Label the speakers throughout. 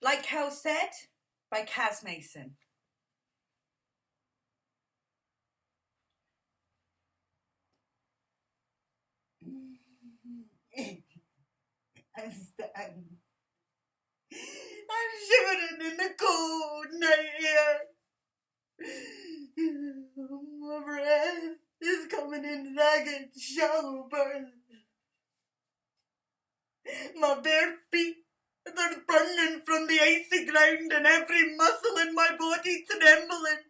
Speaker 1: Like Kells said, by Kaz Mason. I'm shivering in the cold night air. My breath is coming in ragged, shallow burns. My bare feet, they're burning from the icy ground and every muscle in my body trembling.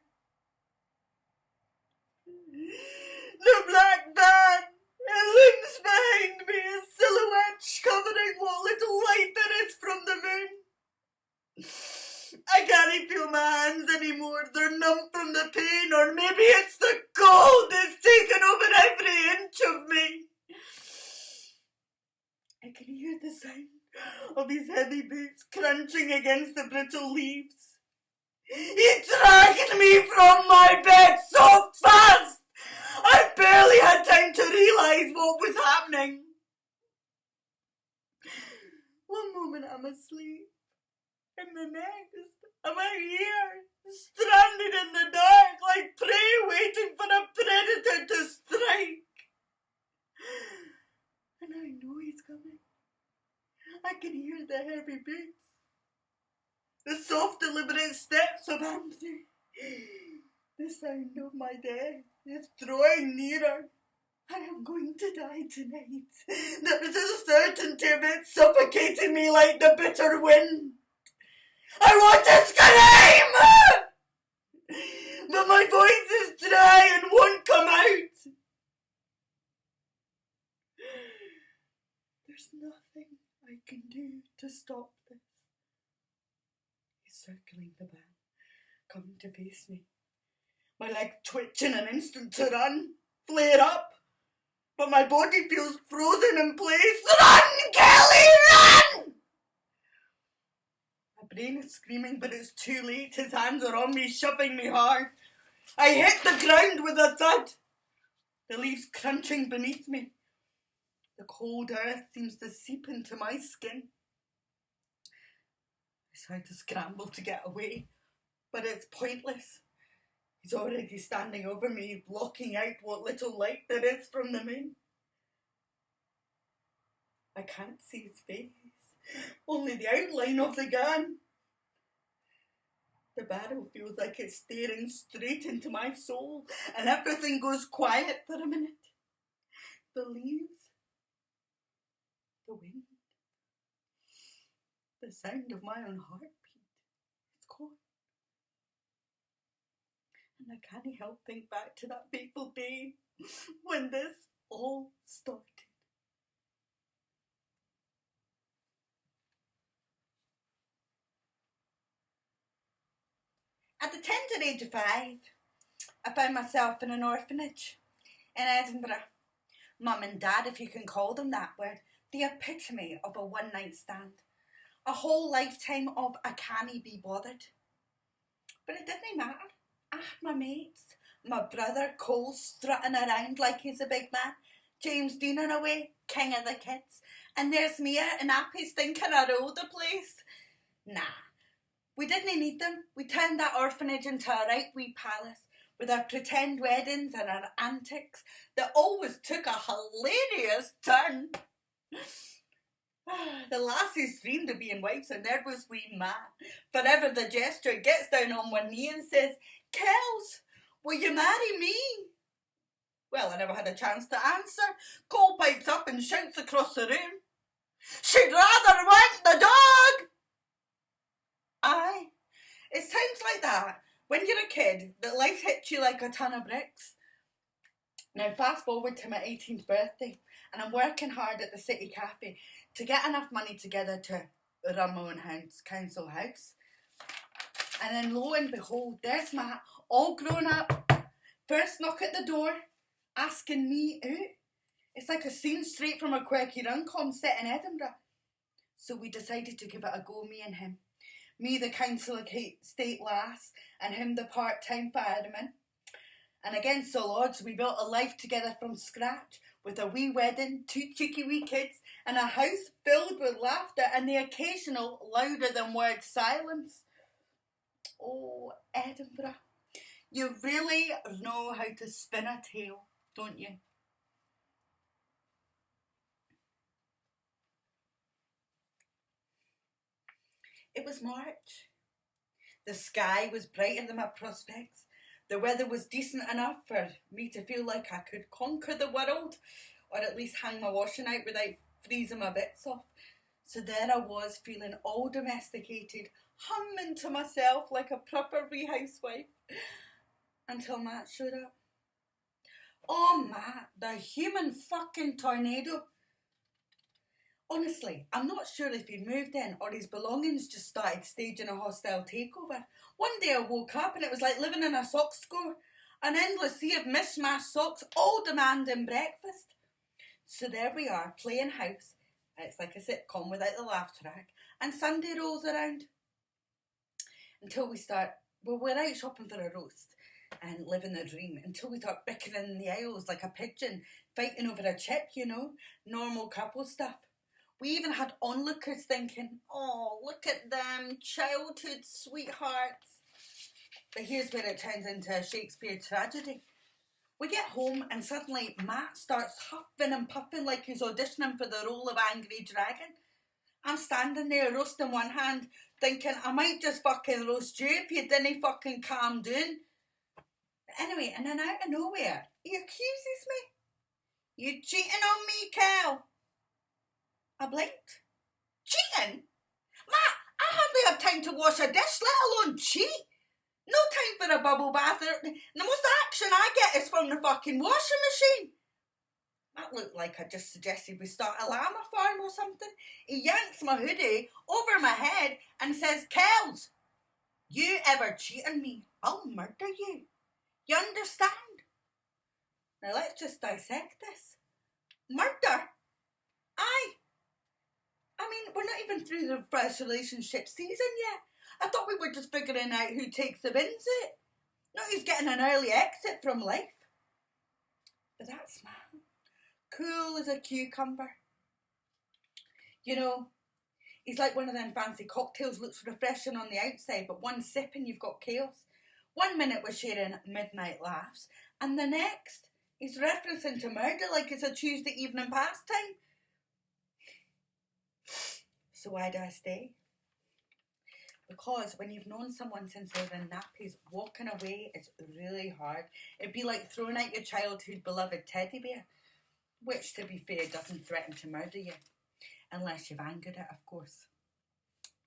Speaker 1: The black van, it looms behind me, a silhouette covering what little light there is from the moon. I can't feel my hands anymore, they're numb from the pain, or maybe it's the cold that's taken over every inch of me. I can hear the sound of his heavy boots crunching against the brittle leaves. He dragged me from my bed so fast, I barely had time to realise what was happening. One moment I'm asleep, and the next I'm out here, stranded in the dark like prey waiting for a predator to strike. And I know he's coming. I can hear the heavy boots, the soft deliberate steps of Anthony. The sound of my death is drawing nearer. I am going to die tonight. There's a certainty of it suffocating me like the bitter wind. I want to scream! But my voice is dry and won't come out. There's nothing I can do to stop this. He's circling the van, coming to face me. My leg twitch in an instant to run, flare up, but my body feels frozen in place. Run, Kelly, run! My brain is screaming, but it's too late. His hands are on me, shoving me hard. I hit the ground with a thud, the leaves crunching beneath me. The cold earth seems to seep into my skin. I try to scramble to get away, but it's pointless. He's already standing over me, blocking out what little light there is from the moon. I can't see his face, only the outline of the gun. The barrel feels like it's staring straight into my soul, and everything goes quiet for a minute. The leaves, the wind, the sound of my own heartbeat, it's gone. And I can't help think back to that fateful day when this all started. At the tender age of 5, I found myself in an orphanage in Edinburgh. Mum and Dad, if you can call them that, were the epitome of a one-night stand. A whole lifetime of I can't be bothered. But it didn't matter. I had my mates, my brother Cole strutting around like he's a big man, James Dean in a way, king of the kids, and there's me out in Appy's thinking I ruled the place. Nah, we didn't need them. We turned that orphanage into a right wee palace with our pretend weddings and our antics that always took a hilarious turn. The lassies dreamed of being wives, and there was wee Matt. Forever the gesture gets down on one knee and says, "Kells, will you marry me?" Well, I never had a chance to answer. Cole pipes up and shouts across the room, "She'd rather want the dog!" Aye, it's times like that, when you're a kid, that life hits you like a ton of bricks. Now fast forward to my 18th birthday, and I'm working hard at the City Cafe to get enough money together to run my own council house. And then lo and behold, there's Matt, all grown up. First knock at the door, asking me out. It's like a scene straight from a quirky rom-com set in Edinburgh. So we decided to give it a go, me and him. Me, the council estate lass, and him, the part-time fireman. And against all odds, we built a life together from scratch, with a wee wedding, 2 cheeky wee kids, and a house filled with laughter and the occasional louder than words silence. Oh, Edinburgh, you really know how to spin a tale, don't you? It was March. The sky was brighter than my prospects. The weather was decent enough for me to feel like I could conquer the world, or at least hang my washing out without freezing my bits off. So there I was, feeling all domesticated, humming to myself like a proper housewife, until Matt showed up. Oh, Matt, the human fucking tornado. Honestly, I'm not sure if he'd moved in or his belongings just started staging a hostile takeover. One day I woke up and it was like living in a sock store. An endless sea of mishmash socks, all demanding breakfast. So there we are, playing house. It's like a sitcom without the laugh track. And Sunday rolls around. Until we're out shopping for a roast and living the dream. Until we start bickering in the aisles like a pigeon, fighting over a chip, normal couple stuff. We even had onlookers thinking, oh, look at them, childhood sweethearts. But here's where it turns into a Shakespeare tragedy. We get home and suddenly Matt starts huffing and puffing like he's auditioning for the role of Angry Dragon. I'm standing there, roast in one hand, thinking I might just fucking roast you if you didn't fucking calm down. But anyway, and then out of nowhere, he accuses me. You cheating on me, Kel? I blinked. Cheating? Matt, I hardly have time to wash a dish, let alone cheat. No time for a bubble bath. The most action I get is from the fucking washing machine. That looked like I just suggested we start a llama farm or something. He yanks my hoodie over my head and says, Kells, you ever cheat on me, I'll murder you. You understand? Now let's just dissect this. Murder? Aye. I mean, we're not even through the first relationship season yet. I thought we were just figuring out who takes the bins out. Not who's getting an early exit from life. But that's Matt. Cool as a cucumber. He's like one of them fancy cocktails, looks refreshing on the outside, but one sip and you've got chaos. 1 minute we're sharing midnight laughs, and the next he's referencing to murder like it's a Tuesday evening pastime. So why do I stay? Because when you've known someone since they were in nappies, walking away is really hard. It'd be like throwing out your childhood beloved teddy bear, which, to be fair, doesn't threaten to murder you, unless you've angered it, of course.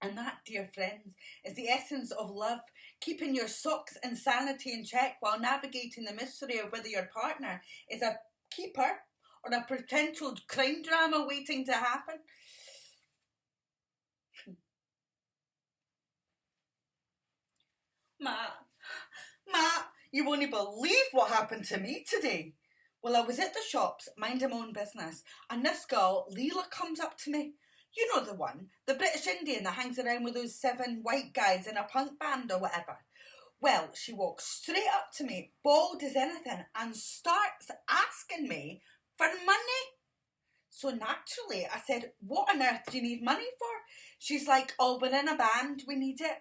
Speaker 1: And that, dear friends, is the essence of love, keeping your socks and sanity in check while navigating the mystery of whether your partner is a keeper or a potential crime drama waiting to happen. Matt, you won't believe what happened to me today. Well, I was at the shops, minding my own business, and this girl, Leela, comes up to me. You know the one, the British Indian that hangs around with those 7 white guys in a punk band or whatever. Well, she walks straight up to me, bald as anything, and starts asking me for money. So naturally, I said, what on earth do you need money for? She's like, oh, we're in a band, we need it.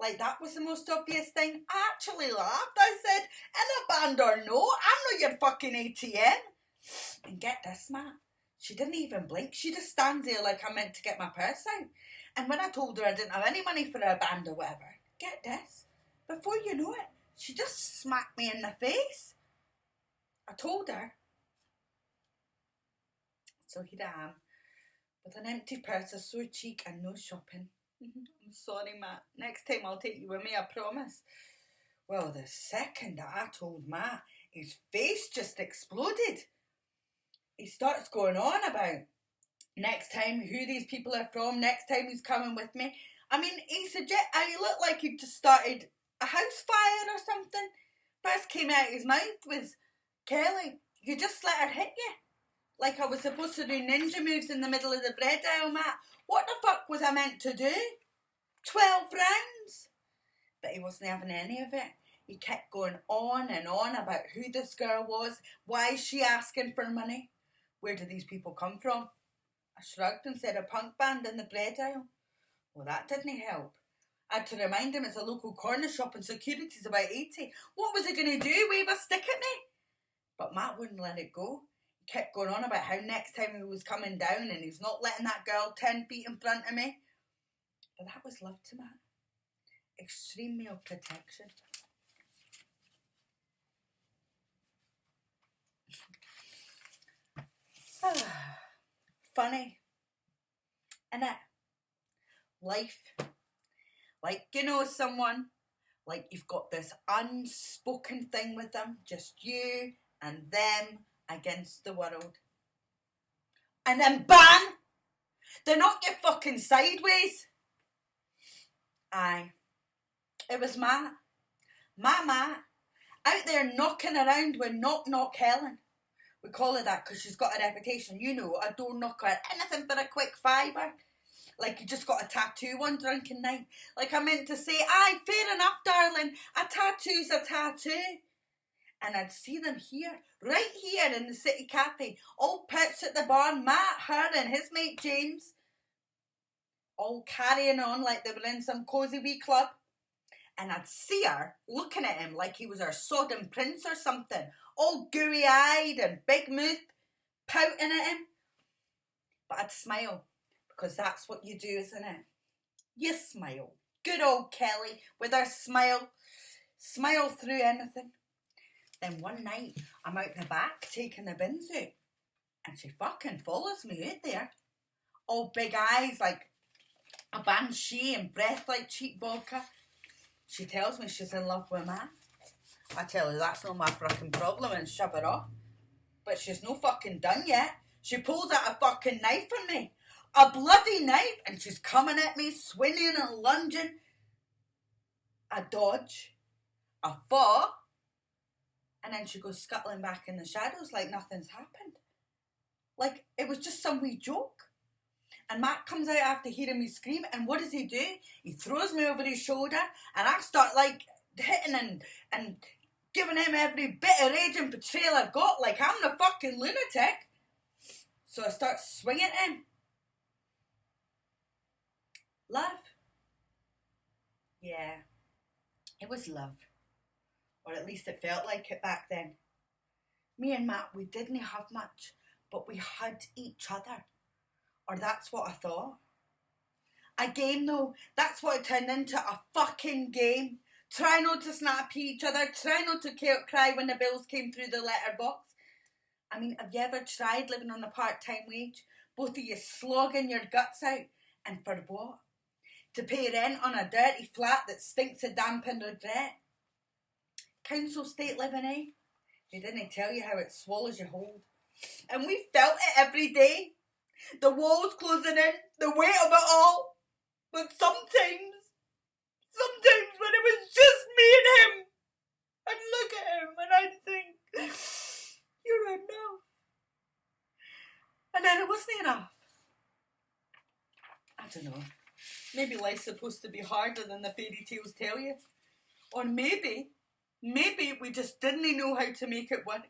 Speaker 1: Like that was the most obvious thing. I actually laughed. I said, in a band or no, I'm not your fucking ATM. And get this, Matt, she didn't even blink. She just stands there like I meant to get my purse out. And when I told her I didn't have any money for a band or whatever, get this, before you know it, she just smacked me in the face. I told her. So here I am, with an empty purse, a sore cheek and no shopping. I'm sorry, Matt. Next time I'll take you with me, I promise. Well, the second that I told Matt, his face just exploded. He starts going on about next time who these people are from, next time he's coming with me. I mean, he looked like he'd just started a house fire or something. First came out his mouth was, Kelly, you just let her hit you. Like I was supposed to do ninja moves in the middle of the bread aisle, Matt. What the fuck was I meant to do? 12 rounds? But he wasn't having any of it. He kept going on and on about who this girl was. Why is she asking for money? Where do these people come from? I shrugged and said a punk band in the bread aisle. Well, that didn't help. I had to remind him it's a local corner shop and security's about 80. What was he going to do, wave a stick at me? But Matt wouldn't let it go. He kept going on about how next time he was coming down and he's not letting that girl 10 feet in front of me. But that was love to Matt. Extreme male protection. Funny, innit? Life. Like, you know someone, like you've got this unspoken thing with them, just you and them against the world. And then bang! They're not your fucking sideways. Aye. It was Matt. My Matt. Out there knocking around with Knock Knock Helen. We call her that because she's got a reputation. You know, a door knocker, anything for a quick fiver. Like you just got a tattoo one drunken night. Like I meant to say, aye, fair enough, darling. A tattoo's a tattoo. And I'd see them here, right here in the city cafe, all pitched at the bar, Matt, her and his mate James, all carrying on like they were in some cosy wee club. And I'd see her looking at him like he was her sodden prince or something, all gooey-eyed and big mouth, pouting at him. But I'd smile, because that's what you do, isn't it? You smile. Good old Kelly, with her smile. Smile through anything. Then one night, I'm out in the back taking the bins out, and she fucking follows me out there. All big eyes like a banshee and breath like cheap vodka. She tells me she's in love with a man. I tell her that's not my fucking problem and shove her off. But she's no fucking done yet. She pulls out a fucking knife on me. A bloody knife, and she's coming at me, swinging and lunging. I dodge. I fall. And then she goes scuttling back in the shadows like nothing's happened. Like it was just some wee joke. And Matt comes out after hearing me scream, and what does he do? He throws me over his shoulder, and I start like hitting and giving him every bit of rage and betrayal I've got, like I'm the fucking lunatic. So I start swinging at him. Love. Yeah, it was love. Or at least it felt like it back then. Me and Matt, we didn't have much, but we had each other. Or that's what I thought. A game though, that's what it turned into, a fucking game. Try not to snap at each other, try not to cry when the bills came through the letterbox. I mean, have you ever tried living on a part-time wage? Both of you slogging your guts out, and for what? To pay rent on a dirty flat that stinks of damp and regret. Council state living, eh? They didn't tell you how it swallows you whole. And we felt it every day. The walls closing in, the weight of it all. But sometimes when it was just me and him, I'd look at him and I'd think, you're enough. And then it wasn't enough. I don't know. Maybe life's supposed to be harder than the fairy tales tell you. Or maybe we just didn't know how to make it work.